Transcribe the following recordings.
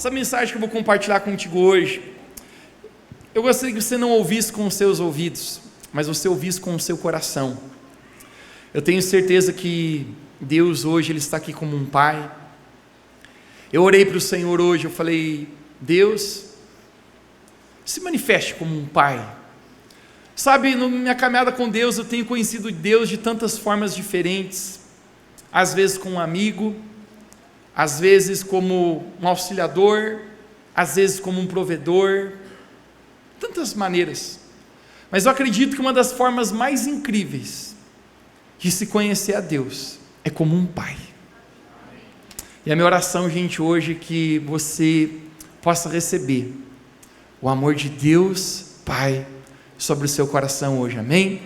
essa mensagem que eu vou compartilhar contigo hoje, eu gostaria que você não ouvisse com os seus ouvidos, mas você ouvisse com o seu coração. Eu tenho certeza que Deus hoje, Ele está aqui como um pai. Eu orei para o Senhor hoje, eu falei: Deus, se manifeste como um pai. Sabe, na minha caminhada com Deus, eu tenho conhecido Deus de tantas formas diferentes, às vezes como um amigo, às vezes como um auxiliador, às vezes como um provedor, tantas maneiras. Mas eu acredito que uma das formas mais incríveis de se conhecer a Deus é como um pai. E a minha oração, gente, hoje é que você possa receber o amor de Deus Pai sobre o seu coração hoje, amém?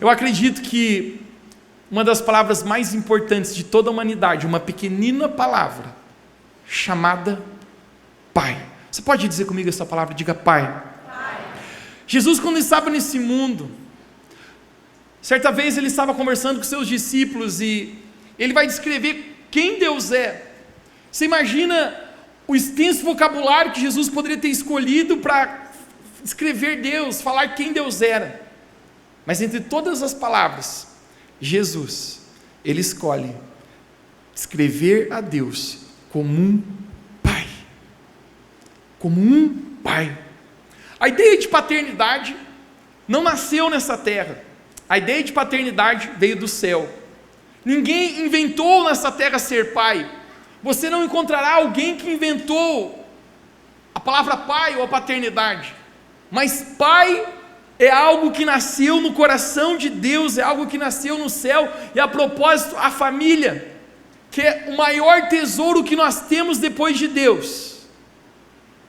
Eu acredito que uma das palavras mais importantes de toda a humanidade, uma pequenina palavra, chamada Pai. Você pode dizer comigo essa palavra? Diga Pai. Pai. Jesus, quando estava nesse mundo, certa vez ele estava conversando com seus discípulos e ele vai descrever quem Deus é. Você imagina o extenso vocabulário que Jesus poderia ter escolhido para escrever Deus, falar quem Deus era. Mas entre todas as palavras, Jesus, Ele escolhe escrever a Deus como um pai. Como um pai. A ideia de paternidade não nasceu nessa terra. A ideia de paternidade veio do céu. Ninguém inventou nessa terra ser pai. Você não encontrará alguém que inventou a palavra pai ou a paternidade. Mas pai é algo que nasceu no coração de Deus, é algo que nasceu no céu. E a propósito, a família, que é o maior tesouro que nós temos depois de Deus,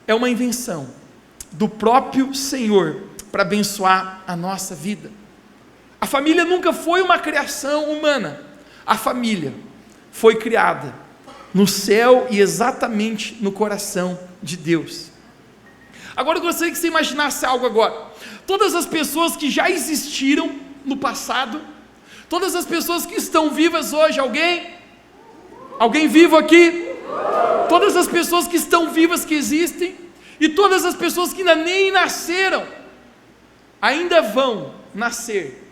é uma invenção do próprio Senhor para abençoar a nossa vida. A família nunca foi uma criação humana. A família foi criada no céu e exatamente no coração de Deus. Agora eu gostaria que você imaginasse algo agora. Todas as pessoas que já existiram no passado, todas as pessoas que estão vivas hoje, alguém vivo aqui? Todas as pessoas que estão vivas, que existem, e todas as pessoas que ainda nem nasceram, ainda vão nascer,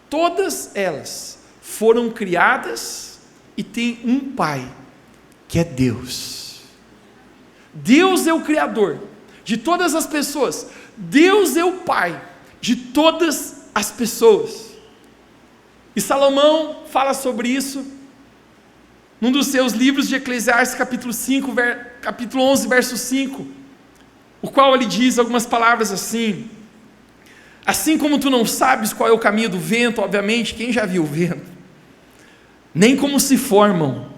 todas elas foram criadas e têm um pai, que é Deus. Deus é o Criador de todas as pessoas. Deus é o Pai de todas as pessoas. E Salomão fala sobre isso num dos seus livros de Eclesiastes, capítulo 11, verso 5, o qual ele diz algumas palavras assim: assim como tu não sabes qual é o caminho do vento, obviamente, quem já viu o vento, nem como se formam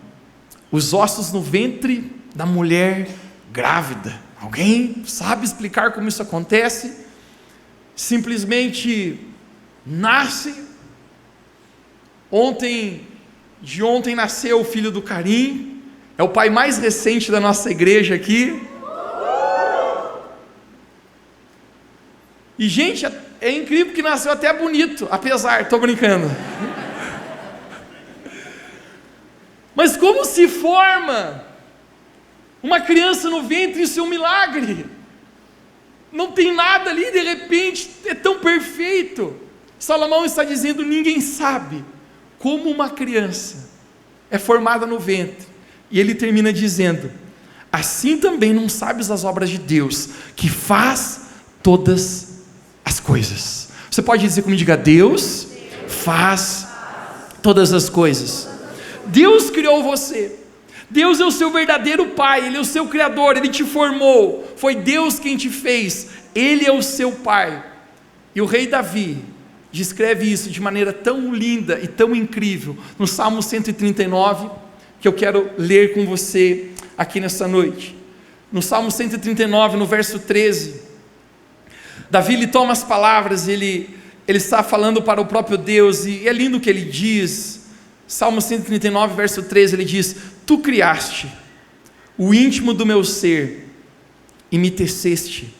os ossos no ventre da mulher grávida. Alguém sabe explicar como isso acontece? Simplesmente nasce. De ontem nasceu o filho do Carim, é o pai mais recente da nossa igreja aqui. E gente, é incrível que nasceu até bonito, apesar, estou brincando. Mas como se forma uma criança no ventre? Isso é um milagre. Não tem nada ali, de repente, é tão perfeito. Salomão está dizendo: ninguém sabe como uma criança é formada no ventre. E ele termina dizendo: assim também não sabes as obras de Deus, que faz todas as coisas. Você pode dizer comigo? Diga: Deus faz todas as coisas. Deus criou você. Deus é o seu verdadeiro pai, Ele é o seu criador, Ele te formou, foi Deus quem te fez, Ele é o seu pai. E o rei Davi descreve isso de maneira tão linda e tão incrível, no Salmo 139, que eu quero ler com você aqui nessa noite. No Salmo 139, no verso 13, Davi ele toma as palavras, ele está falando para o próprio Deus, e é lindo o que ele diz. Salmo 139, verso 13, ele diz: tu criaste o íntimo do meu ser e me teceste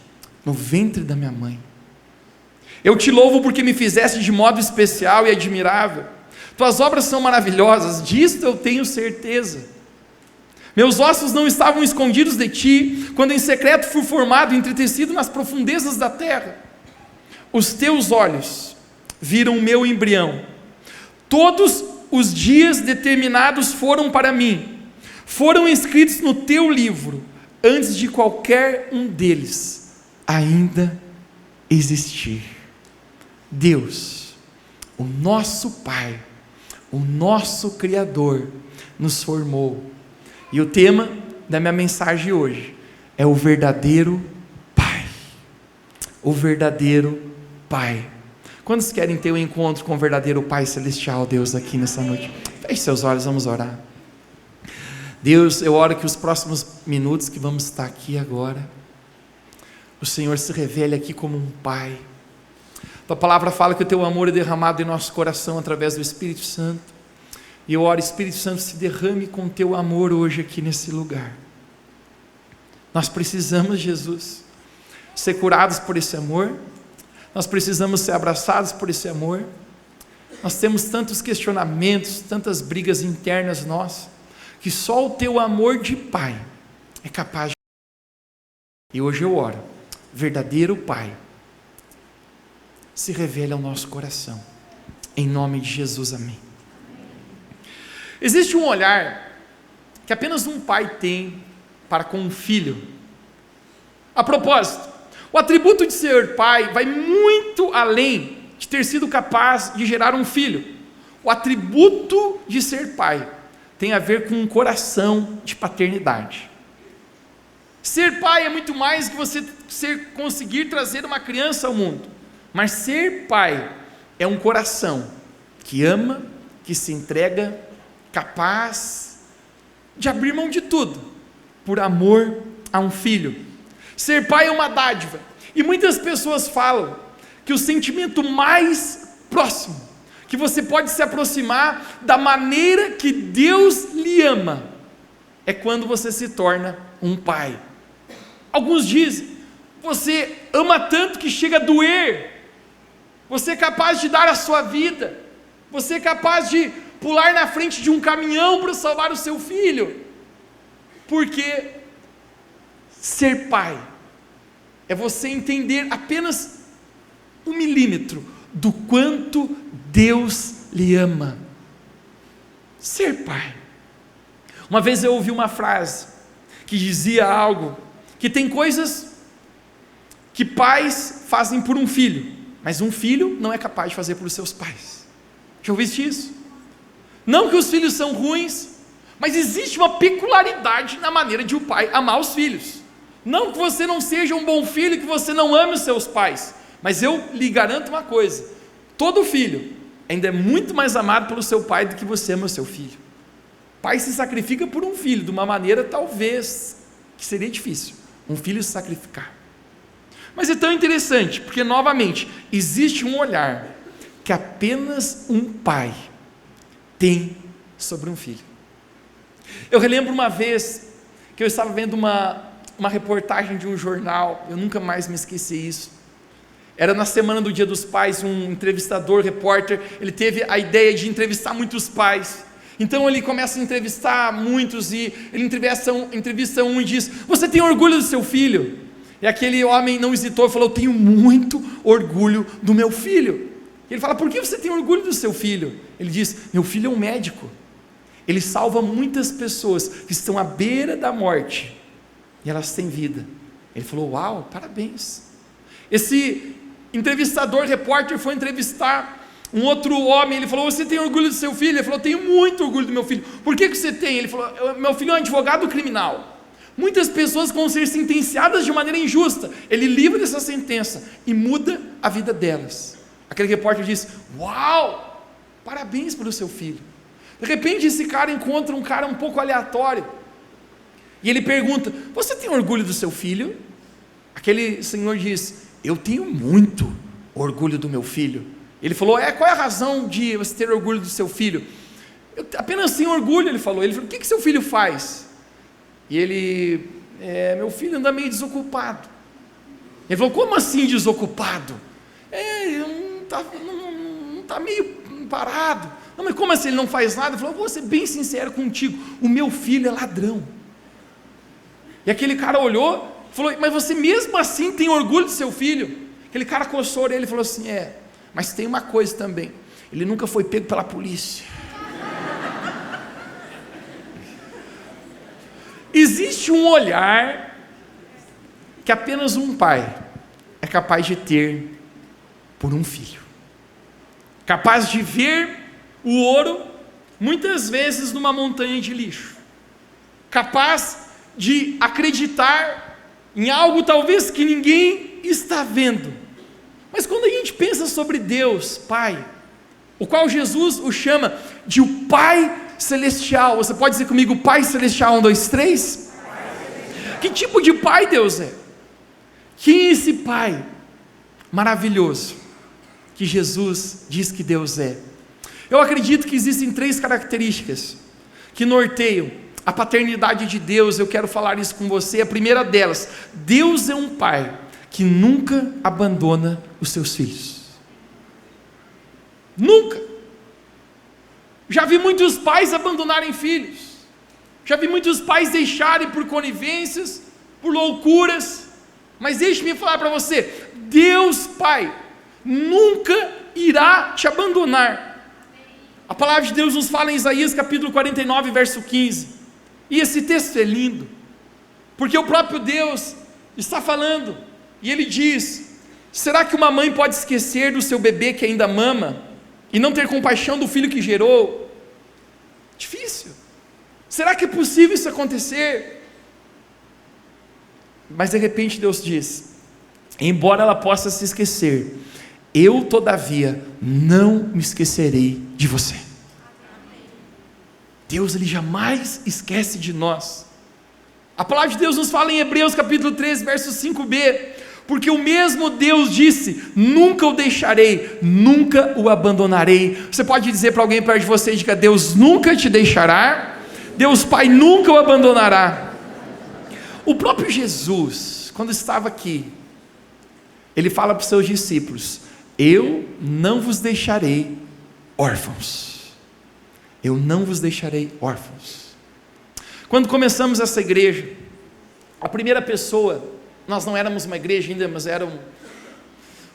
no ventre da minha mãe. Eu te louvo porque me fizeste de modo especial e admirável. Tuas obras são maravilhosas, disto eu tenho certeza. Meus ossos não estavam escondidos de ti, quando em secreto fui formado e entretecido nas profundezas da terra. Os teus olhos viram o meu embrião. Todos os dias determinados foram para mim, foram escritos no teu livro, antes de qualquer um deles ainda existir. Deus, o nosso Pai, o nosso Criador, nos formou. E o tema da minha mensagem hoje é o verdadeiro Pai. O verdadeiro Pai. Quantos querem ter um encontro com o verdadeiro Pai Celestial, Deus, aqui nessa noite? Feche seus olhos, vamos orar. Deus, eu oro que os próximos minutos que vamos estar aqui agora, o Senhor se revele aqui como um Pai. Tua palavra fala que o teu amor é derramado em nosso coração através do Espírito Santo. E eu oro, Espírito Santo, se derrame com teu amor hoje aqui nesse lugar. Nós precisamos, Jesus, ser curados por esse amor. Nós precisamos ser abraçados por esse amor. Nós temos tantos questionamentos, tantas brigas internas nossas, que só o teu amor de Pai é capaz de... E hoje eu oro, verdadeiro Pai, se revele ao nosso coração, em nome de Jesus, amém. Existe um olhar que apenas um pai tem para com um filho. A propósito, o atributo de ser pai vai muito além de ter sido capaz de gerar um filho. O atributo de ser pai tem a ver com um coração de paternidade. Ser pai é muito mais que você conseguir trazer uma criança ao mundo, mas ser pai é um coração que ama, que se entrega, capaz de abrir mão de tudo, por amor a um filho. Ser pai é uma dádiva, e muitas pessoas falam que o sentimento mais próximo, que você pode se aproximar da maneira que Deus lhe ama, é quando você se torna um pai. Alguns dizem, você ama tanto que chega a doer, você é capaz de dar a sua vida, você é capaz de pular na frente de um caminhão para salvar o seu filho, porque ser pai é você entender apenas 1 milímetro do quanto Deus lhe ama. Ser pai. Uma vez eu ouvi uma frase que dizia algo, que tem coisas que pais fazem por um filho, mas um filho não é capaz de fazer por seus pais. Já ouviste isso? Não que os filhos são ruins, mas existe uma peculiaridade na maneira de o pai amar os filhos. Não que você não seja um bom filho, que você não ame os seus pais, mas eu lhe garanto uma coisa, todo filho ainda é muito mais amado pelo seu pai do que você ama o seu filho. Pai se sacrifica por um filho, de uma maneira talvez, que seria difícil, um filho se sacrificar. Mas é tão interessante, porque novamente, existe um olhar, que apenas um pai tem sobre um filho. Eu relembro uma vez, que eu estava vendo uma reportagem de um jornal, eu nunca mais me esqueci isso, era na semana do Dia dos Pais, um entrevistador, repórter, ele teve a ideia de entrevistar muitos pais, então ele começa a entrevistar muitos, e ele entrevista um e diz, você tem orgulho do seu filho? E aquele homem não hesitou e falou, eu tenho muito orgulho do meu filho. Ele fala, por que você tem orgulho do seu filho? Ele diz, meu filho é um médico, ele salva muitas pessoas que estão à beira da morte, e elas têm vida. Ele falou, uau, parabéns. Esse entrevistador, repórter, foi entrevistar um outro homem, ele falou, você tem orgulho do seu filho? Ele falou, tenho muito orgulho do meu filho. Por que você tem? Ele falou, meu filho é um advogado criminal, muitas pessoas vão ser sentenciadas de maneira injusta, ele livra dessa sentença, e muda a vida delas. Aquele repórter diz, uau, parabéns pelo seu filho. De repente esse cara encontra um cara um pouco aleatório, e ele pergunta, você tem orgulho do seu filho? Aquele senhor diz, eu tenho muito orgulho do meu filho. Ele falou, qual é a razão de você ter orgulho do seu filho? Eu apenas tenho orgulho, ele falou, o que seu filho faz? E ele, meu filho anda meio desocupado. Ele falou, como assim desocupado? Não está meio parado. Não, mas como assim ele não faz nada? Ele falou, vou ser bem sincero contigo, o meu filho é ladrão. E aquele cara olhou, falou: mas você mesmo assim tem orgulho do seu filho? Aquele cara coçou ele e falou assim: mas tem uma coisa também, ele nunca foi pego pela polícia. Existe um olhar que apenas um pai é capaz de ter por um filho, capaz de ver o ouro muitas vezes numa montanha de lixo, capaz de acreditar em algo talvez que ninguém está vendo. Mas quando a gente pensa sobre Deus Pai, o qual Jesus o chama de o Pai Celestial, você pode dizer comigo, Pai Celestial, 1, 2, 3? Que tipo de Pai Deus é? Quem é esse Pai maravilhoso que Jesus diz que Deus é? Eu acredito que existem 3 características que norteiam a paternidade de Deus. Eu quero falar isso com você. A primeira delas: Deus é um Pai que nunca abandona os seus filhos. Nunca. Já vi muitos pais abandonarem filhos, já vi muitos pais deixarem por conivências, por loucuras, mas deixe-me falar para você: Deus Pai nunca irá te abandonar. A palavra de Deus nos fala em Isaías capítulo 49, verso 15, e esse texto é lindo, porque o próprio Deus está falando, e Ele diz: será que uma mãe pode esquecer do seu bebê que ainda mama, e não ter compaixão do filho que gerou? Difícil. Será que é possível isso acontecer? Mas de repente Deus diz: embora ela possa se esquecer, eu todavia não me esquecerei de você. Deus, Ele jamais esquece de nós. A palavra de Deus nos fala em Hebreus capítulo 13, verso 5b, porque o mesmo Deus disse: nunca o deixarei, nunca o abandonarei. Você pode dizer para alguém perto de você: diga, Deus nunca te deixará, Deus Pai nunca o abandonará. O próprio Jesus, quando estava aqui, Ele fala para os seus discípulos: eu não vos deixarei órfãos, eu não vos deixarei órfãos. Quando começamos essa igreja, a primeira pessoa, nós não éramos uma igreja ainda, mas era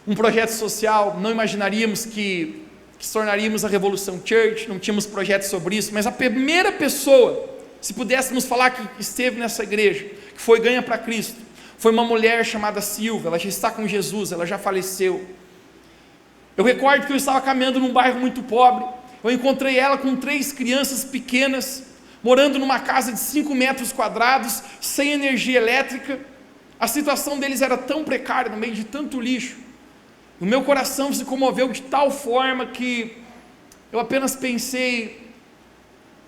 um projeto social, não imaginaríamos que se tornaríamos a Revolução Church, não tínhamos projeto sobre isso, mas a primeira pessoa, se pudéssemos falar que esteve nessa igreja, que foi ganha para Cristo, foi uma mulher chamada Silvia. Ela já está com Jesus, ela já faleceu. Eu recordo que eu estava caminhando num bairro muito pobre, eu encontrei ela com 3 crianças pequenas, morando numa casa de 5 metros quadrados, sem energia elétrica. A situação deles era tão precária, no meio de tanto lixo. O meu coração se comoveu de tal forma que eu apenas pensei: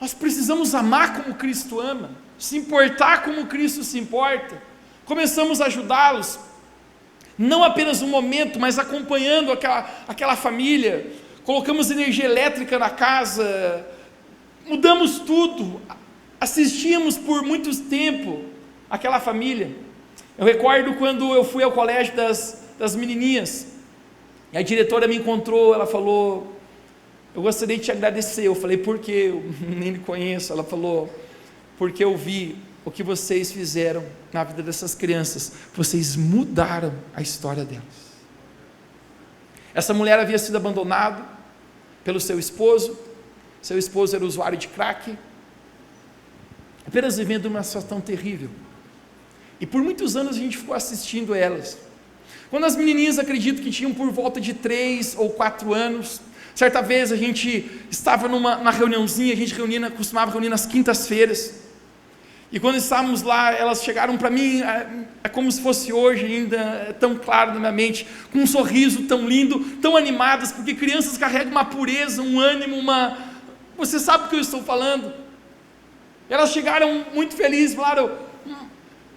nós precisamos amar como Cristo ama, se importar como Cristo se importa. Começamos a ajudá-los, não apenas um momento, mas acompanhando aquela família. Colocamos energia elétrica na casa, mudamos tudo, assistimos por muito tempo aquela família. Eu recordo quando eu fui ao colégio das menininhas, e a diretora me encontrou, ela falou: eu gostaria de te agradecer. Eu falei: por quê? Eu nem lhe conheço. Ela falou: porque eu vi o que vocês fizeram na vida dessas crianças, vocês mudaram a história delas. Essa mulher havia sido abandonada pelo seu esposo era usuário de crack, apenas vivendo uma situação terrível, e por muitos anos a gente ficou assistindo elas. Quando as menininhas, acredito que tinham por volta de 3 ou 4 anos, certa vez a gente estava numa reuniãozinha, a gente costumava reunir nas quintas-feiras, e quando estávamos lá, elas chegaram para mim, é como se fosse hoje ainda, é tão claro na minha mente, com um sorriso tão lindo, tão animadas, porque crianças carregam uma pureza, um ânimo, você sabe do que eu estou falando. Elas chegaram muito felizes, falaram: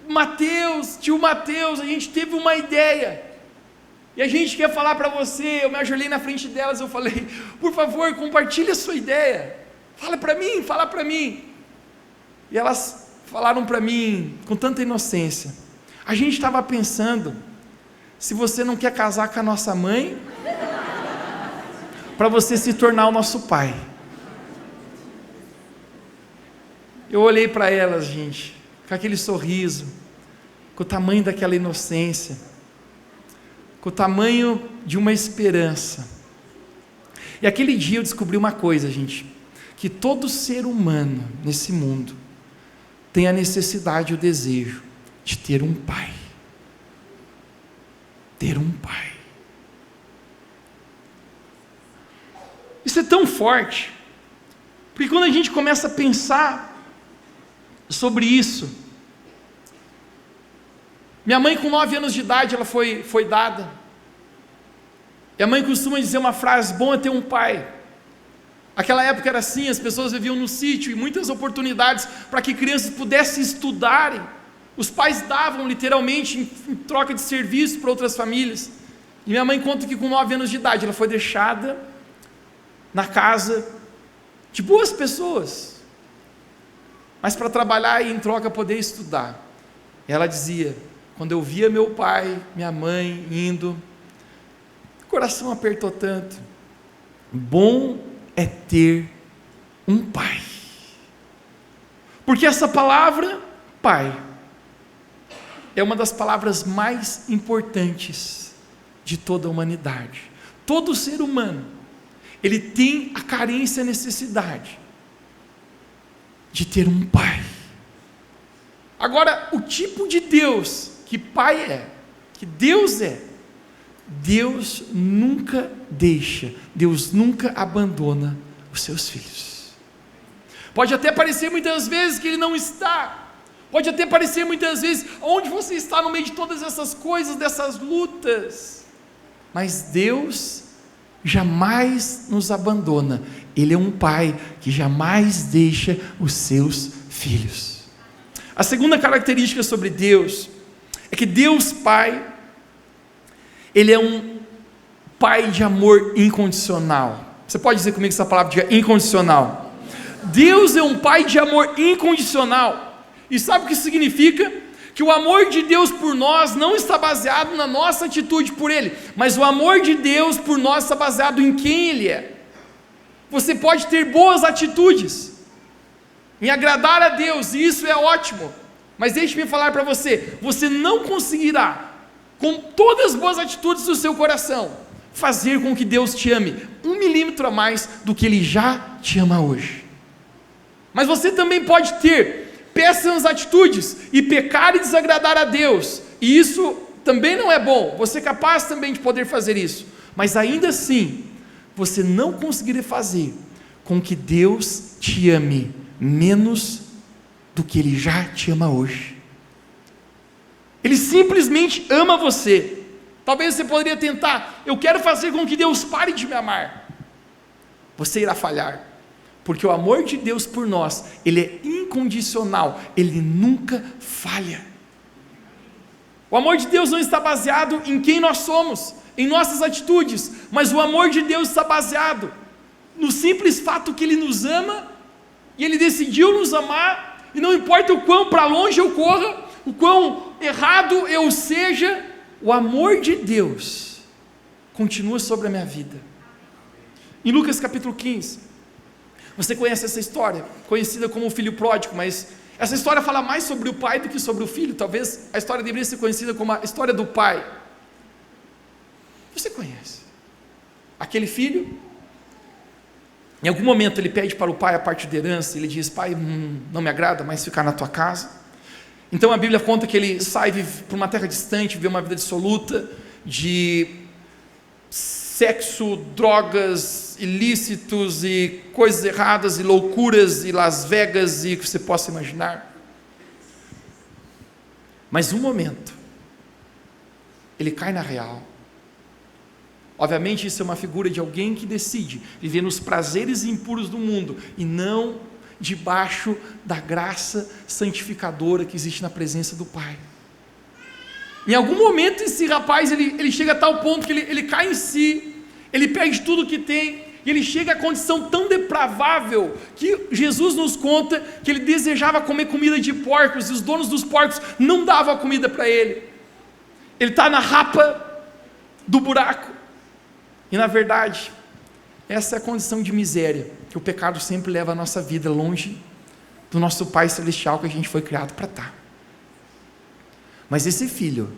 Mateus, tio Mateus, a gente teve uma ideia, e a gente quer falar para você. Eu me ajoelhei na frente delas, eu falei: por favor, compartilhe a sua ideia, fala para mim. E elas falaram para mim com tanta inocência: a gente estava pensando se você não quer casar com a nossa mãe, para você se tornar o nosso pai. Eu olhei para elas, gente, com aquele sorriso, com o tamanho daquela inocência, com o tamanho de uma esperança. E aquele dia eu descobri uma coisa, gente, que todo ser humano nesse mundo tem a necessidade e o desejo de ter um pai. Ter um pai. Isso é tão forte, porque quando a gente começa a pensar sobre isso, minha mãe com 9 anos de idade, ela foi dada, e a mãe costuma dizer uma frase: bom é ter um pai. Aquela época era assim, as pessoas viviam no sítio, e muitas oportunidades para que crianças pudessem estudarem, os pais davam literalmente em troca de serviço para outras famílias. E minha mãe conta que com 9 anos de idade, ela foi deixada na casa de boas pessoas, mas para trabalhar e em troca poder estudar. Ela dizia: quando eu via meu pai, minha mãe indo, o coração apertou tanto. Bom é ter um pai, porque essa palavra pai é uma das palavras mais importantes de toda a humanidade. Todo ser humano, ele tem a carência e a necessidade de ter um pai. Agora, o tipo de Deus que pai é, que Deus é, Deus nunca deixa, Deus nunca abandona os seus filhos. Pode até parecer muitas vezes que Ele não está, pode até parecer muitas vezes onde você está no meio de todas essas coisas, dessas lutas, mas Deus jamais nos abandona. Ele é um pai que jamais deixa os seus filhos. A segunda característica sobre Deus é que Deus Pai, Ele é um pai de amor incondicional. Você pode dizer comigo essa palavra de incondicional? Deus é um pai de amor incondicional. E sabe o que significa? Que o amor de Deus por nós não está baseado na nossa atitude por Ele, mas o amor de Deus por nós está baseado em quem Ele é. Você pode ter boas atitudes em agradar a Deus, e isso é ótimo, mas deixe-me falar para você, você não conseguirá, com todas as boas atitudes do seu coração, fazer com que Deus te ame 1 milímetro a mais do que Ele já te ama hoje. Mas você também pode ter péssimas atitudes e pecar e desagradar a Deus, e isso também não é bom. Você é capaz também de poder fazer isso, mas ainda assim você não conseguirá fazer com que Deus te ame menos do que Ele já te ama hoje. Ele simplesmente ama você. Talvez você poderia tentar: eu quero fazer com que Deus pare de me amar. Você irá falhar, porque o amor de Deus por nós, Ele é incondicional, Ele nunca falha. O amor de Deus não está baseado em quem nós somos, em nossas atitudes, mas o amor de Deus está baseado no simples fato que Ele nos ama, e Ele decidiu nos amar, e não importa o quão para longe eu corra, o quão errado eu seja, o amor de Deus continua sobre a minha vida. Em Lucas capítulo 15, você conhece essa história, conhecida como o filho pródigo, mas essa história fala mais sobre o pai do que sobre o filho. Talvez a história deveria ser conhecida como a história do pai. Você conhece aquele filho? Em algum momento ele pede para o pai a parte da herança, ele diz: pai, não me agrada mais ficar na tua casa. Então a Bíblia conta que ele sai para uma terra distante, vive uma vida dissoluta, de sexo, drogas, ilícitos e coisas erradas e loucuras e Las Vegas e o que você possa imaginar. Mas um momento, ele cai na real. Obviamente isso é uma figura de alguém que decide viver nos prazeres impuros do mundo e não debaixo da graça santificadora que existe na presença do Pai. Em algum momento esse rapaz ele chega a tal ponto que ele cai em si, ele perde tudo que tem, e ele chega à condição tão depravável que Jesus nos conta que ele desejava comer comida de porcos, e os donos dos porcos não davam a comida para ele. Ele está na rapa do buraco. E na verdade, essa é a condição de miséria que o pecado sempre leva a nossa vida, longe do nosso Pai Celestial que a gente foi criado para estar. Mas esse filho,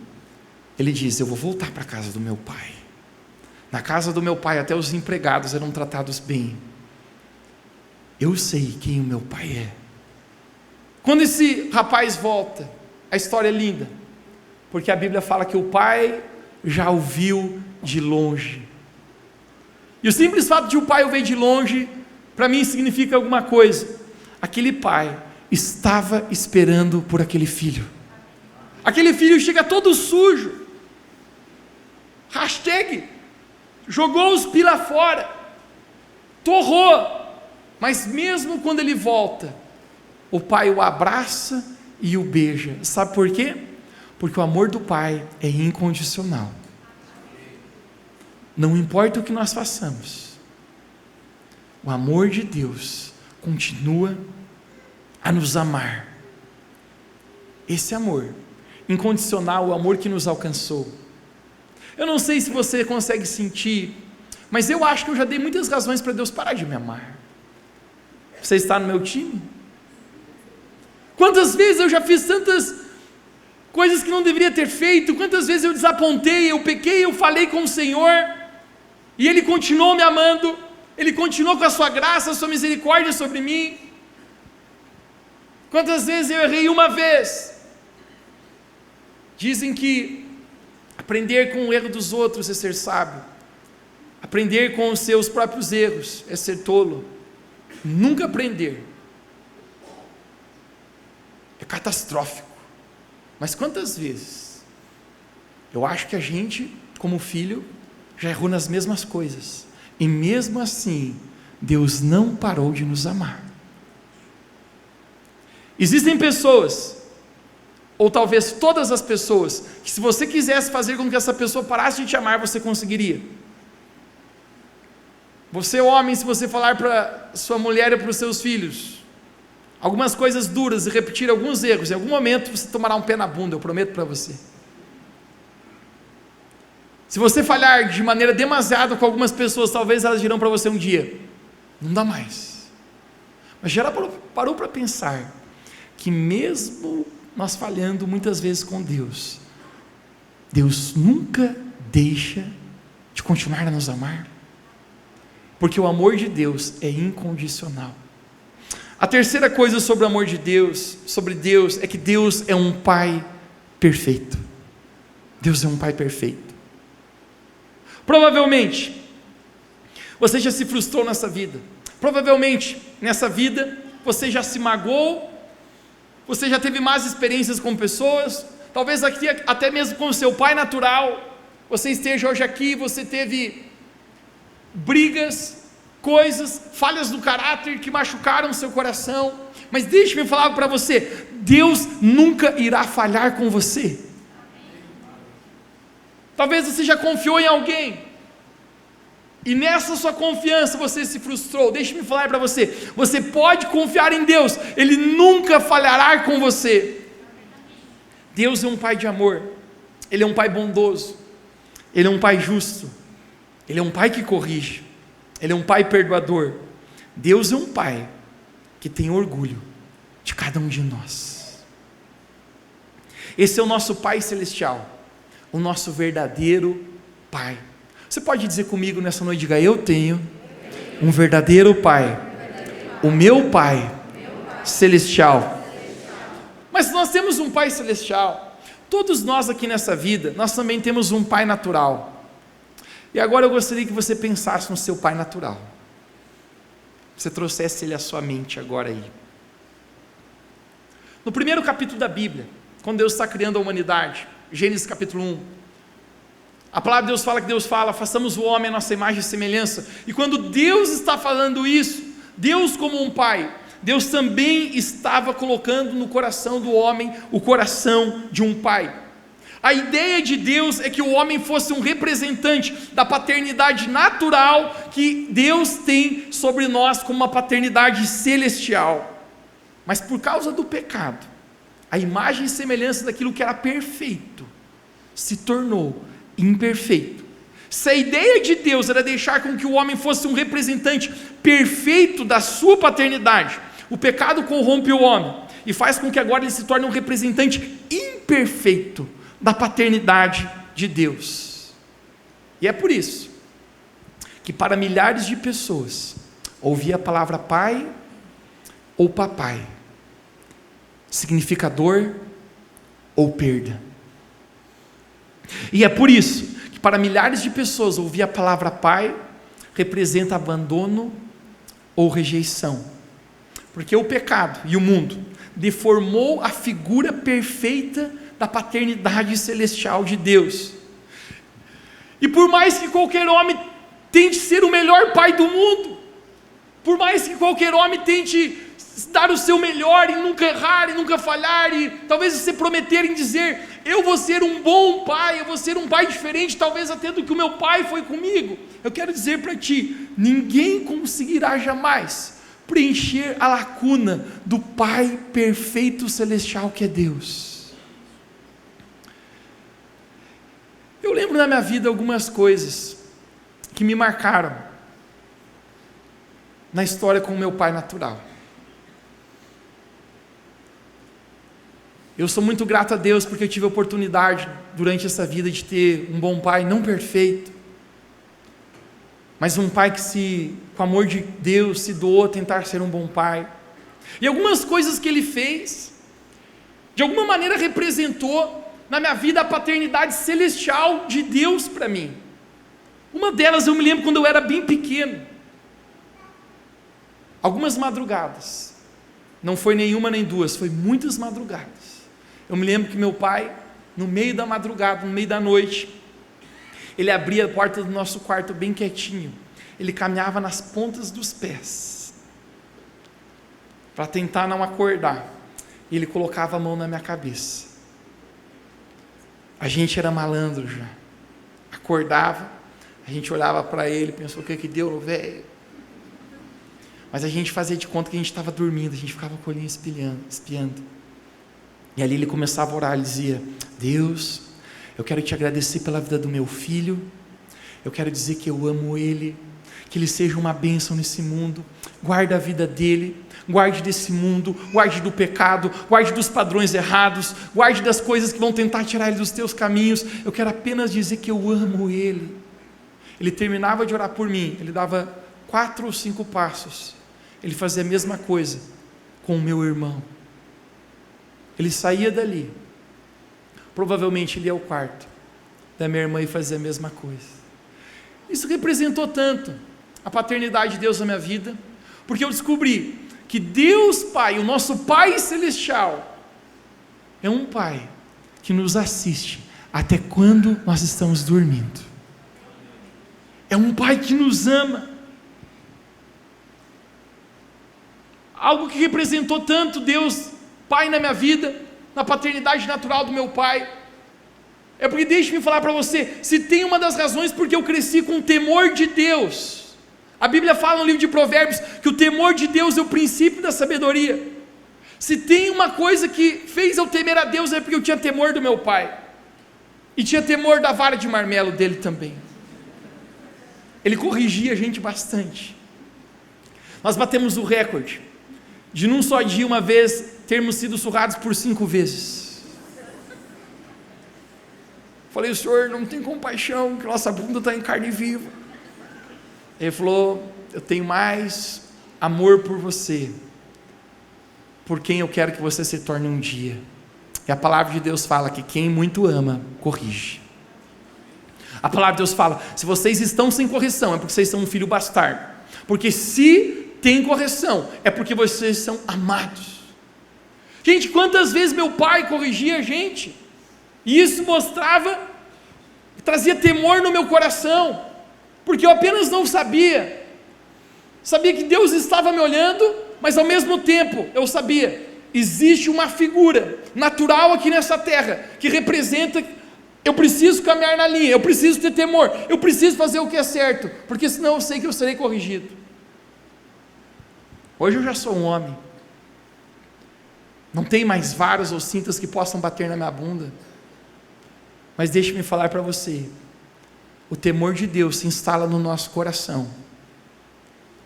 ele diz: eu vou voltar para a casa do meu pai. Na casa do meu pai até os empregados eram tratados bem. Eu sei quem o meu pai é. Quando esse rapaz volta, a história é linda, porque a Bíblia fala que o pai já o viu de longe. E o simples fato de o pai o ver de longe, para mim significa alguma coisa. Aquele pai estava esperando por aquele filho. Aquele filho chega todo sujo, jogou os pila fora, torrou, mas mesmo quando ele volta, o pai o abraça e o beija. Sabe por quê? Porque o amor do pai é incondicional. Não importa o que nós façamos, o amor de Deus continua a nos amar. Esse amor incondicional, o amor que nos alcançou. Eu não sei se você consegue sentir, mas eu acho que eu já dei muitas razões para Deus parar de me amar. Você está no meu time? Quantas vezes eu já fiz tantas coisas que não deveria ter feito, quantas vezes eu desapontei, eu pequei, eu falei com o Senhor, e Ele continuou me amando, Ele continuou com a sua graça, a sua misericórdia sobre mim. Quantas vezes eu errei uma vez? Dizem que aprender com o erro dos outros é ser sábio, aprender com os seus próprios erros é ser tolo. Nunca aprender é catastrófico. Mas quantas vezes eu acho que a gente, como filho, já errou nas mesmas coisas, e mesmo assim Deus não parou de nos amar. Existem pessoas, ou talvez todas as pessoas, que se você quisesse fazer com que essa pessoa parasse de te amar, você conseguiria. Você, homem, se você falar para sua mulher e para os seus filhos algumas coisas duras e repetir alguns erros, em algum momento você tomará um pé na bunda, eu prometo para você. Se você falhar de maneira demasiada com algumas pessoas, talvez elas dirão para você um dia: não dá mais. Mas já parou para pensar que mesmo nós falhando muitas vezes com Deus, Deus nunca deixa de continuar a nos amar? Porque o amor de Deus é incondicional. A terceira coisa sobre o amor de Deus, sobre Deus, é que Deus é um Pai perfeito. Deus é um Pai perfeito. Provavelmente você já se frustrou nessa vida. Provavelmente nessa vida você já se magoou, você já teve más experiências com pessoas, talvez aqui, até mesmo com o seu pai natural. Você esteja hoje aqui, você teve brigas, coisas, falhas do caráter que machucaram o seu coração, mas deixe-me falar para você: Deus nunca irá falhar com você. Talvez você já confiou em alguém, e nessa sua confiança você se frustrou. Deixe-me falar para você: você pode confiar em Deus, Ele nunca falhará com você. Deus é um Pai de amor, Ele é um Pai bondoso, Ele é um Pai justo, Ele é um Pai que corrige, Ele é um Pai perdoador. Deus é um Pai que tem orgulho de cada um de nós. Esse é o nosso Pai Celestial, o nosso verdadeiro Pai. Você pode dizer comigo nessa noite? Diga: eu tenho um verdadeiro Pai, o meu Pai Celestial. Mas nós temos um Pai Celestial. Todos nós aqui nessa vida, nós também temos um Pai natural. E agora eu gostaria que você pensasse no seu pai natural. Você trouxesse ele à sua mente agora aí. No primeiro capítulo da Bíblia, quando Deus está criando a humanidade, Gênesis capítulo 1, a palavra de Deus fala que Deus fala: façamos o homem à nossa imagem e semelhança. E quando Deus está falando isso, Deus como um pai, Deus também estava colocando no coração do homem o coração de um pai. A ideia de Deus é que o homem fosse um representante da paternidade natural que Deus tem sobre nós como uma paternidade celestial. Mas por causa do pecado, a imagem e semelhança daquilo que era perfeito se tornou imperfeito. Se a ideia de Deus era deixar com que o homem fosse um representante perfeito da sua paternidade, O pecado corrompe o homem e faz com que agora ele se torne um representante imperfeito da paternidade de Deus. E é por isso que para milhares de pessoas, ouvir a palavra pai ou papai significa dor ou perda. E é por isso que para milhares de pessoas, ouvir a palavra pai representa abandono ou rejeição. Porque o pecado e o mundo deformou a figura perfeita da paternidade celestial de Deus. E por mais que qualquer homem tente ser o melhor pai do mundo, por mais que qualquer homem tente dar o seu melhor e nunca errar e nunca falhar, e talvez você prometer em dizer, eu vou ser um bom pai, eu vou ser um pai diferente, talvez até do que o meu pai foi comigo, eu quero dizer para ti, ninguém conseguirá jamais preencher a lacuna do Pai perfeito celestial que é Deus. Eu lembro na minha vida algumas coisas que me marcaram na história com o meu pai natural. Eu sou muito grato a Deus porque eu tive a oportunidade durante essa vida de ter um bom pai, não perfeito, mas um pai que com amor de Deus se doou a tentar ser um bom pai. E algumas coisas que ele fez, de alguma maneira representou na minha vida a paternidade celestial de Deus para mim. Uma delas eu me lembro quando eu era bem pequeno, algumas madrugadas, não foi nenhuma nem duas, foi muitas madrugadas. Eu me lembro que meu pai, no meio da madrugada, no meio da noite, ele abria a porta do nosso quarto bem quietinho, ele caminhava nas pontas dos pés, para tentar não acordar, e ele colocava a mão na minha cabeça. A gente era malandro já, acordava, a gente olhava para ele, pensou, o que deu, velho? Mas a gente fazia de conta que a gente estava dormindo, a gente ficava com o olhinho espiando. E ali ele começava a orar, ele dizia, Deus, eu quero te agradecer pela vida do meu filho, eu quero dizer que eu amo ele, que ele seja uma bênção nesse mundo, guarde a vida dele, guarde desse mundo, guarde do pecado, guarde dos padrões errados, guarde das coisas que vão tentar tirar ele dos teus caminhos, eu quero apenas dizer que eu amo ele. Ele terminava de orar por mim, ele dava 4 ou 5 passos, ele fazia a mesma coisa com o meu irmão. Ele saía dali, provavelmente ele ia ao quarto da minha irmã e fazia a mesma coisa. Isso representou tanto a paternidade de Deus na minha vida, porque eu descobri que Deus Pai, o nosso Pai Celestial, é um Pai que nos assiste até quando nós estamos dormindo. É um Pai que nos ama. Algo que representou tanto Deus Pai na minha vida, na paternidade natural do meu pai, é porque, deixe-me falar para você, se tem uma das razões porque eu cresci com o temor de Deus, a Bíblia fala no livro de Provérbios, que o temor de Deus é o princípio da sabedoria. Se tem uma coisa que fez eu temer a Deus, é porque eu tinha temor do meu pai, e tinha temor da vara de marmelo dele também. Ele corrigia a gente bastante. Nós batemos o recorde de num só dia, uma vez, termos sido surrados por 5 vezes. Falei, o senhor não tem compaixão, que nossa bunda está em carne viva. Ele falou, eu tenho mais amor por você, por quem eu quero que você se torne um dia. E a palavra de Deus fala que quem muito ama, corrige. A palavra de Deus fala, se vocês estão sem correção, é porque vocês são um filho bastardo, porque se tem correção, é porque vocês são amados. Gente, quantas vezes meu pai corrigia a gente, e isso mostrava, trazia temor no meu coração, porque eu apenas não sabia que Deus estava me olhando, mas ao mesmo tempo, eu sabia, existe uma figura natural aqui nessa terra, que representa, eu preciso caminhar na linha, eu preciso ter temor, eu preciso fazer o que é certo, porque senão eu sei que eu serei corrigido. Hoje eu já sou um homem, não tem mais varas ou cintas que possam bater na minha bunda, mas deixe-me falar para você, o temor de Deus se instala no nosso coração.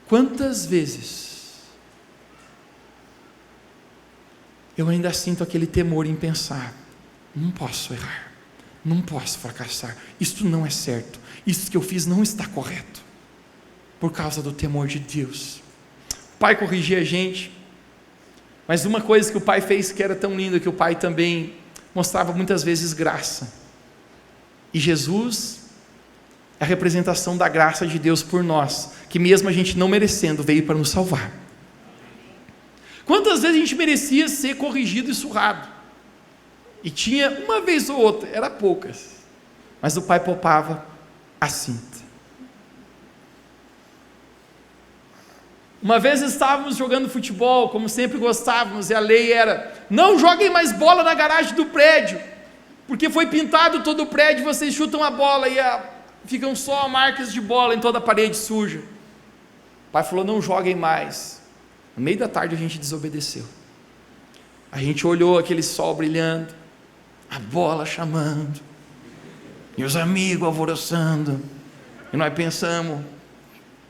Quantas vezes eu ainda sinto aquele temor em pensar: não posso errar, não posso fracassar, isso não é certo, isso que eu fiz não está correto, por causa do temor de Deus. O Pai corrigia a gente, mas uma coisa que o Pai fez que era tão linda, que o Pai também mostrava muitas vezes graça, e Jesus é a representação da graça de Deus por nós, que mesmo a gente não merecendo, veio para nos salvar. Quantas vezes a gente merecia ser corrigido e surrado, e tinha uma vez ou outra, era poucas, mas o Pai poupava a cinta. Uma vez estávamos jogando futebol, como sempre gostávamos, e a lei era: não joguem mais bola na garagem do prédio, porque foi pintado todo o prédio, vocês chutam a bola e ficam só marcas de bola em toda a parede suja. O Pai falou: não joguem mais. No meio da tarde a gente desobedeceu. A gente olhou aquele sol brilhando, a bola chamando, e os amigos alvoroçando, e nós pensamos: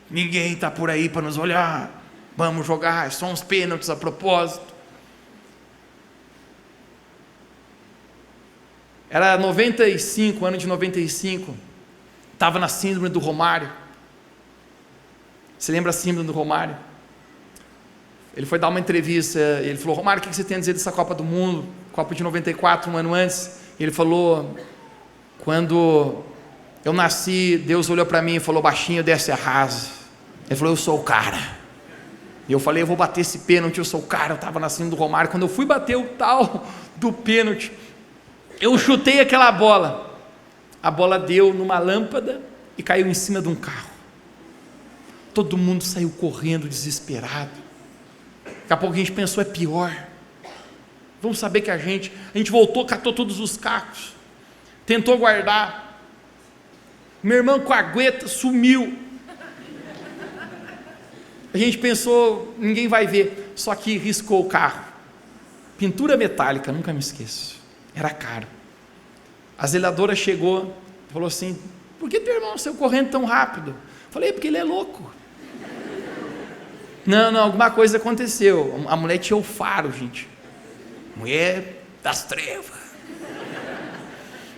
ninguém está por aí para nos olhar, vamos jogar, só uns pênaltis a propósito. Era 95, ano de 95, estava na síndrome do Romário. Você lembra a síndrome do Romário? Ele foi dar uma entrevista, ele falou: Romário, o que você tem a dizer dessa Copa do Mundo, Copa de 94, um ano antes? Ele falou: quando eu nasci, Deus olhou para mim e falou baixinho: desce a rasa. Ele falou: eu sou o cara. E eu falei: eu vou bater esse pênalti, eu sou o cara. Eu estava na síndrome do Romário. Quando eu fui bater o tal do pênalti, eu chutei aquela bola, a bola deu numa lâmpada e caiu em cima de um carro. Todo mundo saiu correndo desesperado. Daqui a pouco a gente pensou: é pior, vamos saber que a gente voltou, catou todos os cacos, tentou guardar. Meu irmão com a agueta sumiu. A gente pensou: ninguém vai ver, só que riscou o carro, pintura metálica, nunca me esqueço, era caro. A zeladora chegou, falou assim: por que teu irmão saiu correndo tão rápido? Falei: porque ele é louco. Não, alguma coisa aconteceu. A mulher tinha o faro, gente, mulher das trevas,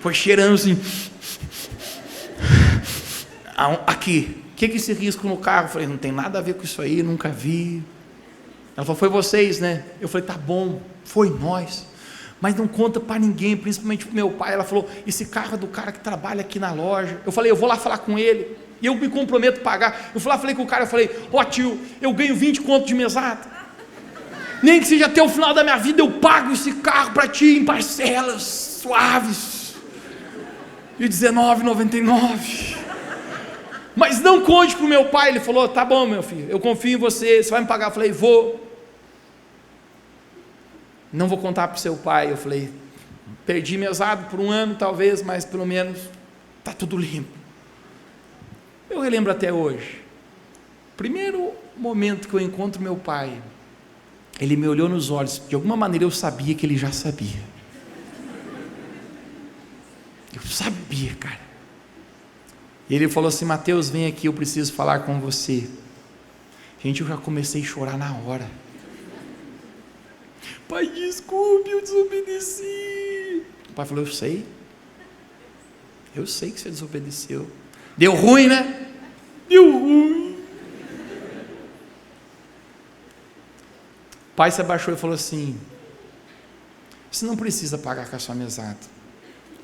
foi cheirando assim, aqui, o que é esse risco no carro? Eu falei: não tem nada a ver com isso aí, nunca vi. Ela falou: foi vocês, né? Eu falei: tá bom, foi nós, mas não conta para ninguém, principalmente para meu pai. Ela falou: esse carro é do cara que trabalha aqui na loja. Eu falei: eu vou lá falar com ele, e eu me comprometo a pagar. Eu fui lá, falei com o cara, eu falei: ó tio, eu ganho 20 conto de mesada, nem que seja até o final da minha vida, eu pago esse carro para ti em parcelas suaves, de R$19,99. Mas não conte para o meu pai. Ele falou: tá bom, meu filho, eu confio em você, você vai me pagar. Eu falei: vou. Não vou contar para o seu pai. Eu falei: perdi mesado por um ano talvez, mas pelo menos está tudo limpo. Eu relembro até hoje, primeiro momento que eu encontro meu pai, ele me olhou nos olhos, de alguma maneira eu sabia que ele já sabia. Eu sabia, cara. Ele falou assim: Mateus, vem aqui, eu preciso falar com você. Gente, eu já comecei a chorar na hora. Pai, desculpe, eu desobedeci. O pai falou: eu sei que você desobedeceu. Deu ruim, né? Deu ruim. O pai se abaixou e falou assim: você não precisa pagar com a sua mesada,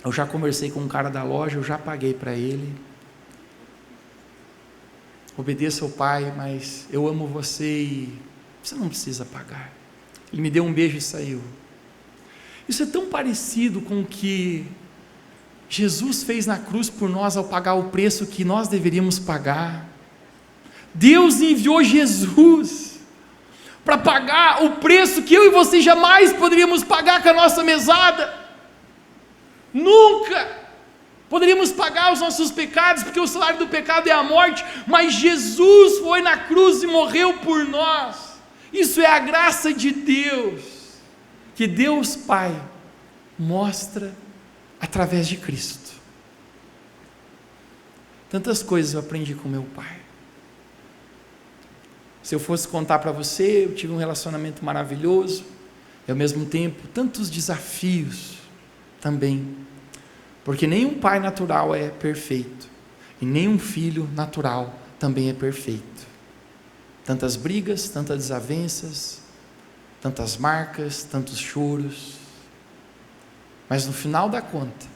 eu já conversei com um cara da loja, eu já paguei para ele. Obedeça ao pai, mas eu amo você e você não precisa pagar. Ele me deu um beijo e saiu. Isso é tão parecido com o que Jesus fez na cruz por nós ao pagar o preço que nós deveríamos pagar. Deus enviou Jesus para pagar o preço que eu e você jamais poderíamos pagar com a nossa mesada. Nunca poderíamos pagar os nossos pecados, porque o salário do pecado é a morte, mas Jesus foi na cruz e morreu por nós. Isso é a graça de Deus, que Deus Pai mostra através de Cristo. Tantas coisas eu aprendi com meu pai. Se eu fosse contar para você, eu tive um relacionamento maravilhoso, e ao mesmo tempo tantos desafios também, porque nenhum pai natural é perfeito, e nenhum filho natural também é perfeito. Tantas brigas, tantas desavenças, tantas marcas, tantos choros, mas no final da conta,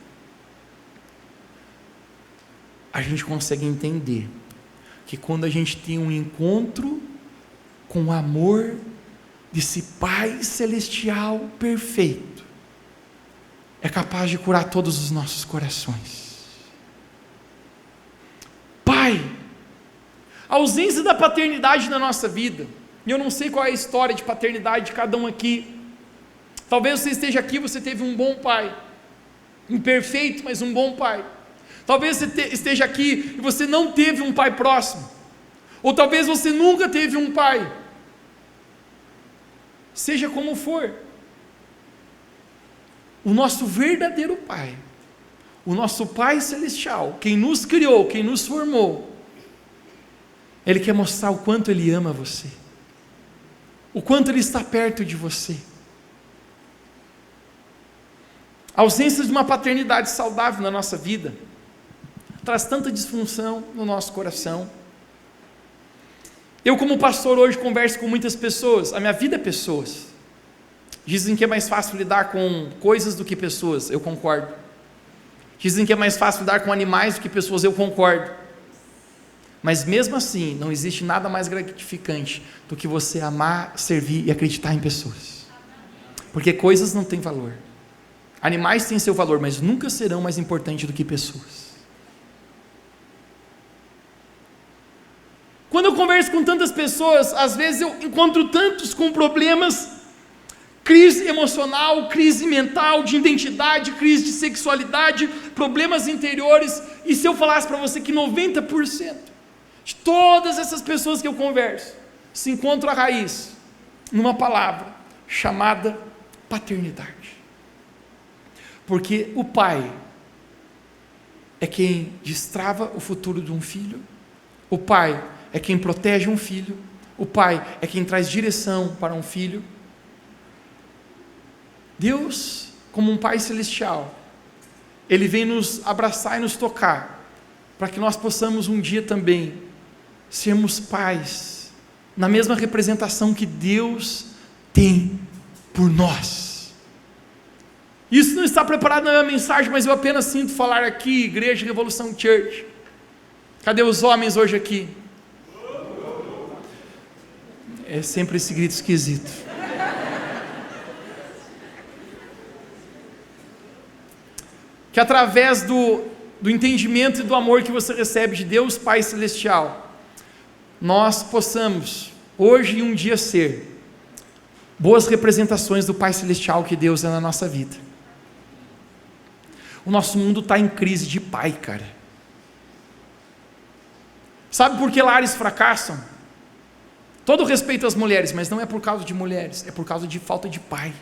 a gente consegue entender que quando a gente tem um encontro com o amor desse Pai Celestial perfeito, é capaz de curar todos os nossos corações. Pai, a ausência da paternidade na nossa vida, e eu não sei qual é a história de paternidade de cada um aqui, talvez você esteja aqui, você teve um bom pai, imperfeito, mas um bom pai. Talvez você esteja aqui e você não teve um pai próximo, ou talvez você nunca teve um pai. Seja como for, o nosso verdadeiro Pai, o nosso Pai Celestial, quem nos criou, quem nos formou, Ele quer mostrar o quanto Ele ama você, o quanto Ele está perto de você. A ausência de uma paternidade saudável na nossa vida traz tanta disfunção no nosso coração. Eu, como pastor, hoje converso com muitas pessoas, a minha vida é pessoas. Dizem que é mais fácil lidar com coisas do que pessoas, eu concordo. Dizem que é mais fácil lidar com animais do que pessoas, eu concordo. Mas mesmo assim, não existe nada mais gratificante do que você amar, servir e acreditar em pessoas. Porque coisas não têm valor. Animais têm seu valor, mas nunca serão mais importantes do que pessoas. Quando eu converso com tantas pessoas, às vezes eu encontro tantos com problemas, crise emocional, crise mental, de identidade, crise de sexualidade, problemas interiores, e se eu falasse para você que 90% de todas essas pessoas que eu converso, se encontra a raiz numa palavra chamada paternidade. Porque o pai é quem destrava o futuro de um filho, o pai é quem protege um filho, o pai é quem traz direção para um filho. Deus, como um Pai Celestial, Ele vem nos abraçar e nos tocar, para que nós possamos um dia também sermos pais, na mesma representação que Deus tem por nós. Isso não está preparado na minha mensagem, mas eu apenas sinto falar aqui, Igreja Revolução Church. Cadê os homens hoje aqui? É sempre esse grito esquisito. Que através do entendimento e do amor que você recebe de Deus Pai Celestial, nós possamos, hoje e um dia, ser boas representações do Pai Celestial que Deus é na nossa vida. O nosso mundo está em crise de pai, cara. Sabe por que lares fracassam? Todo respeito às mulheres, mas não é por causa de mulheres, é por causa de falta de pai.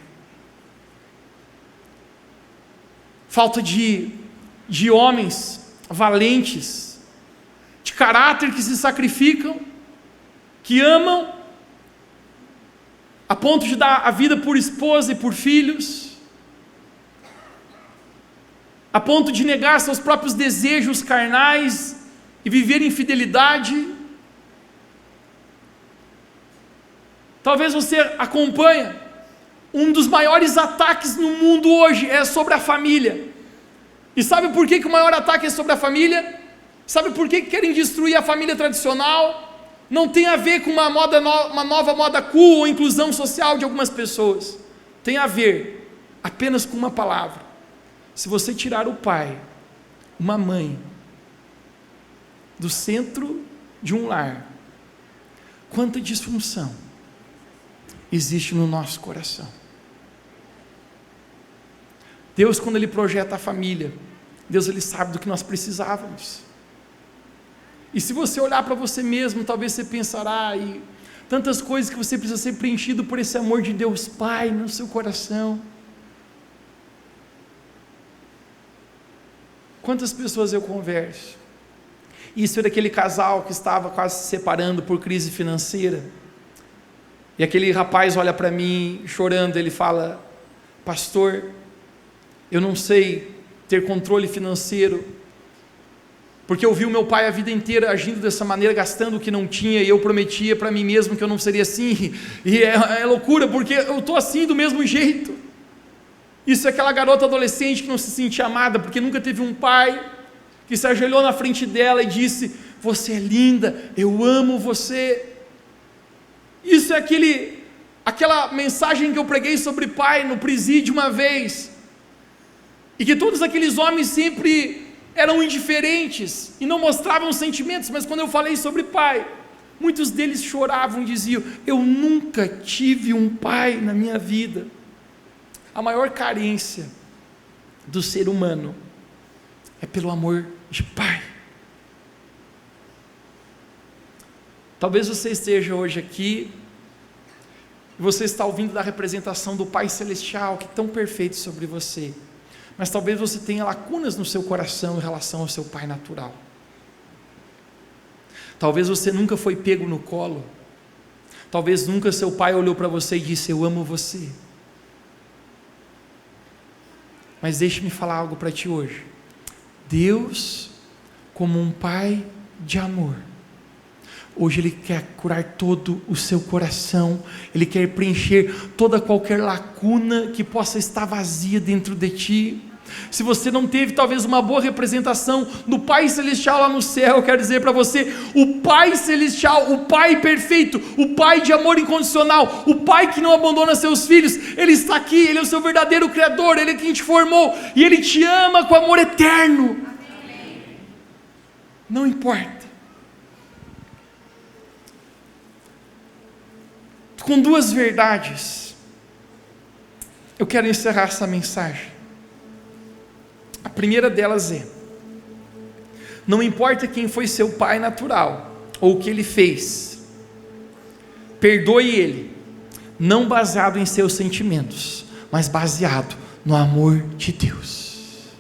Falta de homens valentes, de caráter, que se sacrificam, que amam, a ponto de dar a vida por esposa e por filhos, a ponto de negar seus próprios desejos carnais e viver em fidelidade. Talvez você acompanhe, um dos maiores ataques no mundo hoje é sobre a família. E sabe por que o maior ataque é sobre a família? Sabe por que querem destruir a família tradicional? Não tem a ver com uma nova moda cool ou inclusão social de algumas pessoas. Tem a ver apenas com uma palavra. Se você tirar o pai, uma mãe, do centro de um lar, quanta disfunção existe no nosso coração. Deus, quando Ele projeta a família, Deus, Ele sabe do que nós precisávamos. E se você olhar para você mesmo, talvez você pensará, e tantas coisas que você precisa ser preenchido por esse amor de Deus Pai no seu coração. Quantas pessoas eu converso? Isso é daquele casal que estava quase se separando por crise financeira. E aquele rapaz olha para mim chorando, ele fala: pastor, eu não sei ter controle financeiro, porque eu vi o meu pai a vida inteira agindo dessa maneira, gastando o que não tinha, e eu prometia para mim mesmo que eu não seria assim, e é loucura, porque eu estou assim do mesmo jeito. Isso é aquela garota adolescente que não se sentia amada, porque nunca teve um pai que se ajoelhou na frente dela e disse: você é linda, eu amo você. Isso é aquela mensagem que eu preguei sobre pai no presídio uma vez, e que todos aqueles homens sempre eram indiferentes e não mostravam sentimentos, mas quando eu falei sobre pai, muitos deles choravam e diziam: eu nunca tive um pai na minha vida. A maior carência do ser humano é pelo amor de pai. Talvez você esteja hoje aqui, e você está ouvindo da representação do Pai Celestial, que é tão perfeito sobre você, mas talvez você tenha lacunas no seu coração em relação ao seu pai natural. Talvez você nunca foi pego no colo, talvez nunca seu pai olhou para você e disse: eu amo você. Mas deixe-me falar algo para ti hoje. Deus, como um pai de amor, hoje Ele quer curar todo o seu coração, Ele quer preencher toda qualquer lacuna que possa estar vazia dentro de ti. Se você não teve talvez uma boa representação do Pai Celestial lá no céu, eu quero dizer para você: o Pai Celestial, o Pai perfeito, o Pai de amor incondicional, o Pai que não abandona seus filhos, Ele está aqui, Ele é o seu verdadeiro Criador, Ele é quem te formou, e Ele te ama com amor eterno. Não importa. Com duas verdades, eu quero encerrar essa mensagem. A primeira delas é: não importa quem foi seu pai natural, ou o que ele fez, perdoe ele, não baseado em seus sentimentos, mas baseado no amor de Deus.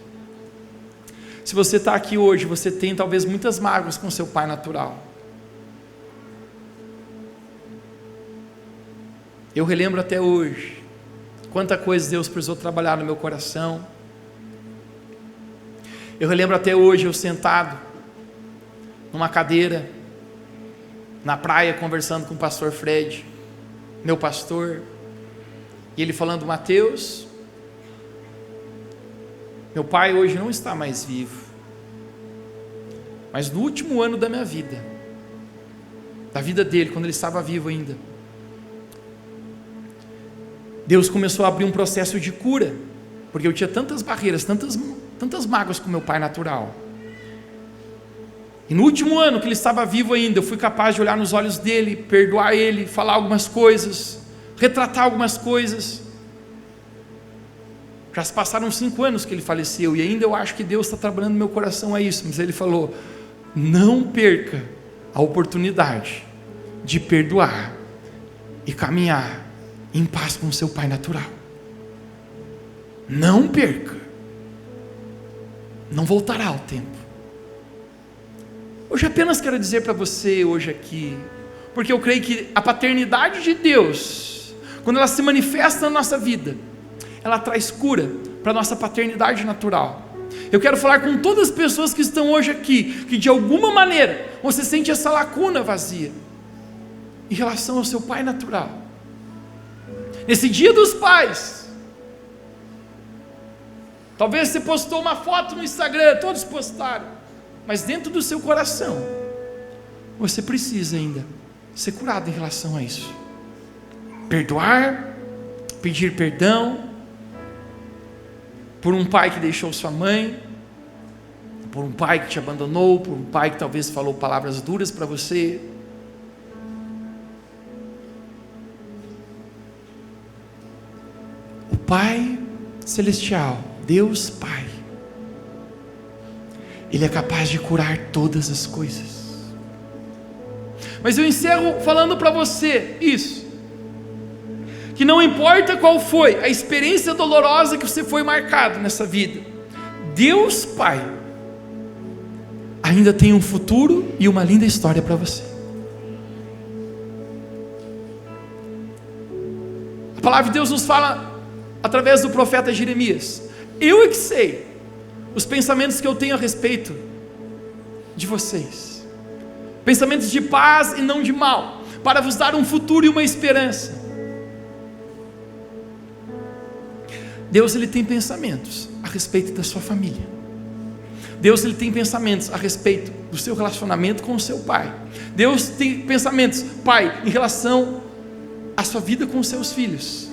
Se você está aqui hoje, você tem talvez muitas mágoas com seu pai natural. Eu relembro até hoje quanta coisa Deus precisou trabalhar no meu coração. Eu relembro até hoje eu sentado numa cadeira na praia conversando com o pastor Fred, meu pastor, e ele falando: Mateus, meu pai hoje não está mais vivo, mas no último ano da minha vida, da vida dele, quando ele estava vivo ainda, Deus começou a abrir um processo de cura, porque eu tinha tantas barreiras, tantas mágoas com meu pai natural. E no último ano que ele estava vivo ainda, eu fui capaz de olhar nos olhos dele, perdoar ele, falar algumas coisas, retratar algumas coisas. Já se passaram 5 anos que ele faleceu, e ainda eu acho que Deus está trabalhando no meu coração a isso, mas ele falou: não perca a oportunidade de perdoar e caminhar em paz com o seu pai natural. Não perca. Não voltará ao tempo. Hoje apenas quero dizer para você hoje aqui, porque eu creio que a paternidade de Deus, quando ela se manifesta na nossa vida, ela traz cura para a nossa paternidade natural. Eu quero falar com todas as pessoas que estão hoje aqui, que de alguma maneira você sente essa lacuna vazia em relação ao seu pai natural. Nesse dia dos pais, talvez você postou uma foto no Instagram, todos postaram, mas dentro do seu coração, você precisa ainda ser curado em relação a isso. Perdoar, pedir perdão, por um pai que deixou sua mãe, por um pai que te abandonou, por um pai que talvez falou palavras duras para você. O Pai Celestial, Deus Pai, Ele é capaz de curar todas as coisas. Mas eu encerro falando para você isso, que não importa qual foi a experiência dolorosa que você foi marcado nessa vida, Deus Pai ainda tem um futuro e uma linda história para você. A palavra de Deus nos fala através do profeta Jeremias: eu é que sei os pensamentos que eu tenho a respeito de vocês, pensamentos de paz e não de mal, para vos dar um futuro e uma esperança. Deus, Ele tem pensamentos a respeito da sua família. Deus, Ele tem pensamentos a respeito do seu relacionamento com o seu pai. Deus tem pensamentos, pai, em relação à sua vida com os seus filhos.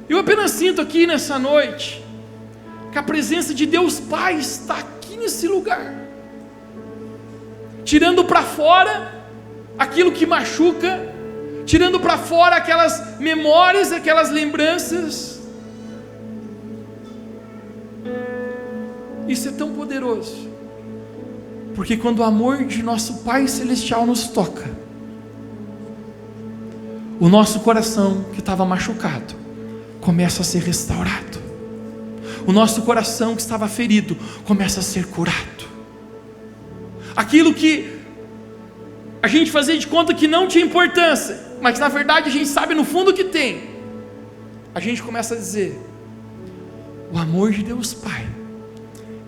Eu apenas sinto aqui nessa noite que a presença de Deus Pai está aqui nesse lugar, tirando para fora aquilo que machuca, tirando para fora aquelas memórias, aquelas lembranças. Isso é tão poderoso, porque quando o amor de nosso Pai Celestial nos toca, o nosso coração que estava machucado começa a ser restaurado, o nosso coração que estava ferido começa a ser curado. Aquilo que a gente fazia de conta que não tinha importância, mas na verdade a gente sabe no fundo que tem, a gente começa a dizer: o amor de Deus Pai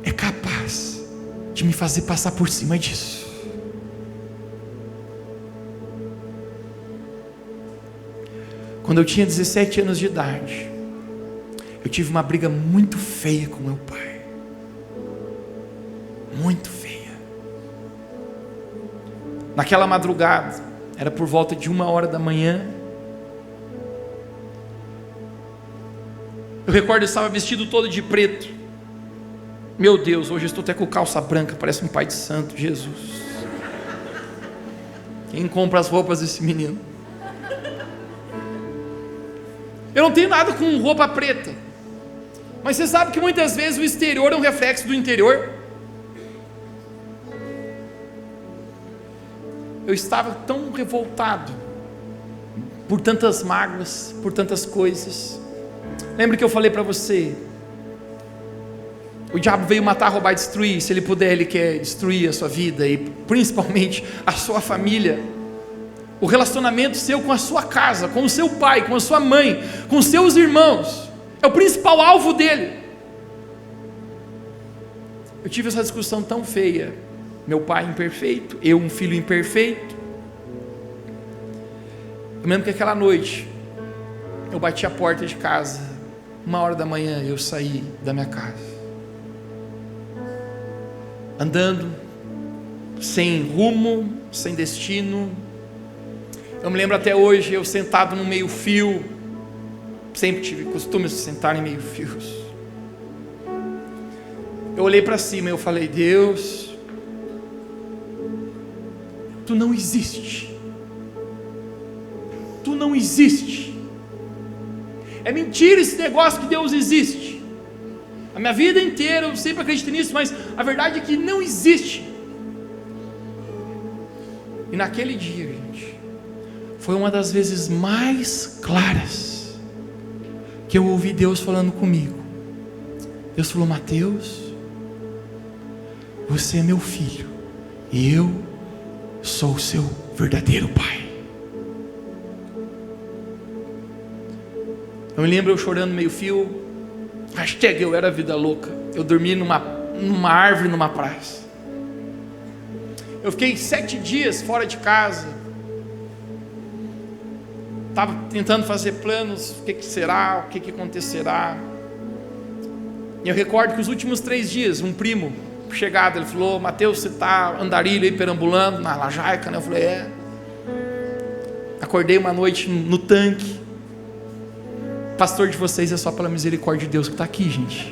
é capaz de me fazer passar por cima disso. Quando eu tinha 17 anos de idade, eu tive uma briga muito feia com meu pai, muito feia. Naquela madrugada, era por volta de 1h da manhã, eu recordo, eu estava vestido todo de preto. Meu Deus, hoje eu estou até com calça branca, parece um pai de santo, Jesus. Quem compra as roupas desse menino? Eu não tenho nada com roupa preta, mas você sabe que muitas vezes o exterior é um reflexo do interior. Eu estava tão revoltado por tantas mágoas, por tantas coisas. Lembra que eu falei para você, o diabo veio matar, roubar e destruir. Se ele puder, ele quer destruir a sua vida e principalmente a sua família, o relacionamento seu com a sua casa, com o seu pai, com a sua mãe, com os seus irmãos, é o principal alvo dele. Eu tive essa discussão tão feia, meu pai imperfeito, eu um filho imperfeito. Eu lembro que aquela noite, eu bati a porta de casa, 1h da manhã eu saí da minha casa, andando, sem rumo, sem destino. Eu me lembro até hoje, eu sentado no meio fio, sempre tive costume de sentar em meio fios. Eu olhei para cima e eu falei: Deus, Tu não existe, Tu não existe, é mentira esse negócio que Deus existe. A minha vida inteira eu sempre acreditei nisso, mas a verdade é que não existe. E naquele dia, gente, foi uma das vezes mais claras que eu ouvi Deus falando comigo. Deus falou: Mateus, você é meu filho e eu sou o seu verdadeiro pai. Eu me lembro eu chorando meio fio. Hashtag eu era vida louca. Eu dormi numa árvore numa praça. Eu fiquei 7 dias fora de casa. Estava tentando fazer planos. O que será? O que acontecerá? E eu recordo que os últimos 3 dias, um primo chegado, ele falou: Mateus, você está andarilho aí, perambulando na lajaica, né? Eu falei: é. Acordei uma noite no tanque. Pastor de vocês é só pela misericórdia de Deus que está aqui, gente.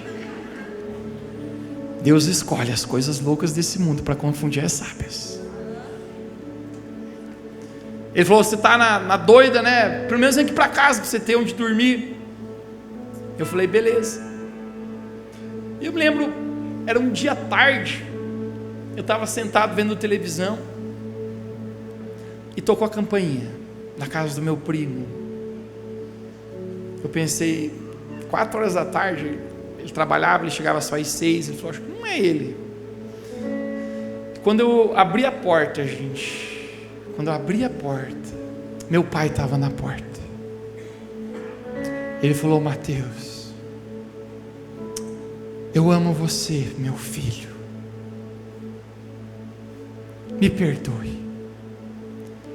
Deus escolhe as coisas loucas desse mundo para confundir as sábias. Ele falou: você está na doida, né? Pelo menos vem aqui para casa para você ter onde dormir. Eu falei: beleza. E eu me lembro, era um dia tarde, eu estava sentado vendo televisão e tocou a campainha na casa do meu primo. Eu pensei, 4 horas da tarde, ele trabalhava, ele chegava só às 6, ele falou: acho que não é ele. Quando eu abri a porta, gente, quando eu abri a porta, Meu pai estava na porta. Ele falou: Mateus, eu amo você, meu filho. Me perdoe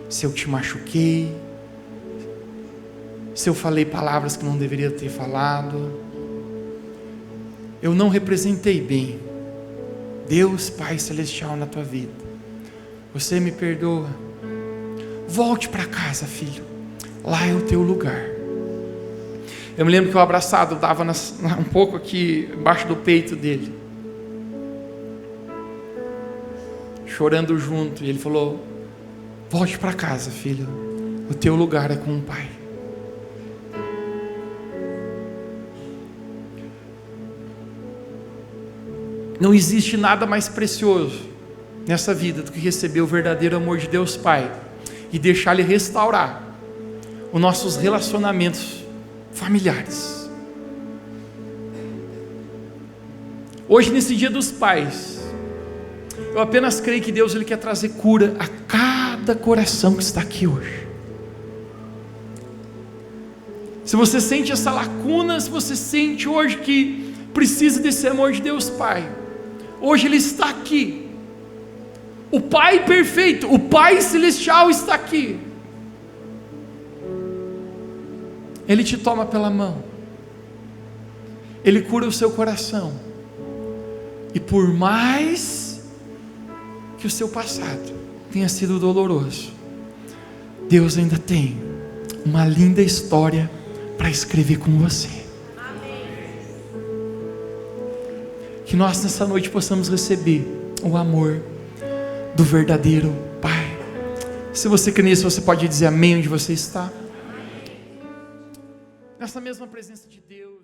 se eu te machuquei, se eu falei palavras que não deveria ter falado. Eu não representei bem Deus Pai Celestial na tua vida. Você me perdoa? Volte para casa, filho. Lá é o teu lugar. Eu me lembro que o abraçado dava um pouco aqui embaixo do peito dele, chorando junto. E ele falou: volte para casa, filho. O teu lugar é com o Pai. Não existe nada mais precioso nessa vida do que receber o verdadeiro amor de Deus Pai e deixar Ele restaurar os nossos relacionamentos familiares. Hoje, nesse Dia dos Pais, eu apenas creio que Deus Ele quer trazer cura a cada coração que está aqui hoje. Se você sente essa lacuna, se você sente hoje que precisa desse amor de Deus Pai, hoje Ele está aqui. O Pai perfeito, o Pai celestial está aqui. Ele te toma pela mão, Ele cura o seu coração. E por mais que o seu passado tenha sido doloroso, Deus ainda tem uma linda história para escrever com você. Que nós nessa noite possamos receber o amor do verdadeiro Pai. Se você crê nisso, você pode dizer amém onde você está. Nessa mesma presença de Deus.